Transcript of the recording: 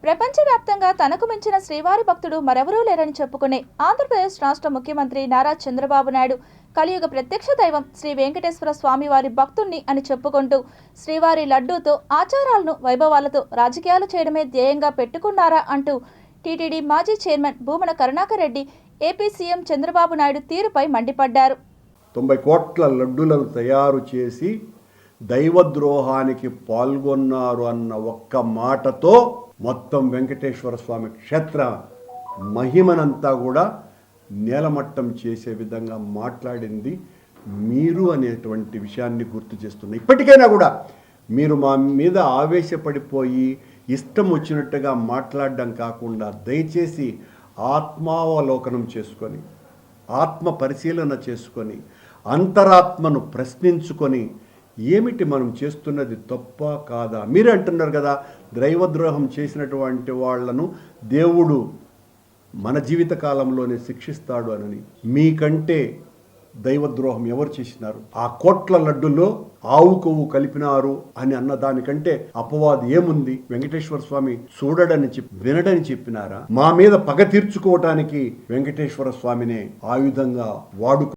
ప్రపంచవ్యాప్తంగా తనకు మించిన శ్రీవారి భక్తుడు మరెవరూ లేరని చెప్పుకునే ఆంధ్రప్రదేశ్ రాష్ట్ర ముఖ్యమంత్రి నారా చంద్రబాబు నాయుడు కలియుగ ప్రత్యక్ష దైవం శ్రీ వెంకటేశ్వర స్వామి వారి భక్తుణ్ణి అని చెప్పుకుంటూ శ్రీవారి లడ్డూతో ఆచారాలను వైభవాలతో రాజకీయాలు చేయడమే ధ్యేయంగా పెట్టుకున్నారా అంటూ టీటీడీ మాజీ chairman Bhumana Karunakar Reddy AP CM Chandrababu Naidu తీరుపై మండిపడ్డారు. 90 కోట్ల లడ్డూలను తయారు చేసి దైవద్రోహానికి పాల్గొన్నారు అన్న ఒక్క మాటతో మొత్తం వెంకటేశ్వర స్వామి క్షేత్ర మహిమనంతా కూడా నేలమట్టం చేసే విధంగా మాట్లాడింది మీరు అనేటువంటి విషయాన్ని గుర్తు చేస్తున్నా. ఇప్పటికైనా కూడా మీరు మా మీద ఆవేశపడిపోయి ఇష్టం వచ్చినట్టుగా మాట్లాడడం కాకుండా దయచేసి ఆత్మావలోకనం చేసుకొని ఆత్మ పరిశీలన చేసుకొని అంతరాత్మను ప్రశ్నించుకొని ఏమిటి మనం చేస్తున్నది తప్ప కాదా? మీరే అంటున్నారు కదా, దైవద్రోహం చేసినటువంటి వాళ్లను దేవుడు మన జీవిత కాలంలోనే శిక్షిస్తాడు అని. మీకంటే దైవద్రోహం ఎవరు చేసినారు? ఆ కోట్ల లడ్డులో ఆవు కొవ్వు కలిపినారు అని అన్న దానికంటే అపవాదు ఏముంది? వెంకటేశ్వర స్వామి చూడడని వినడని చెప్పినారా? మా మీద పగ తీర్చుకోవటానికి వెంకటేశ్వర స్వామినే ఆయుధంగా వాడుకో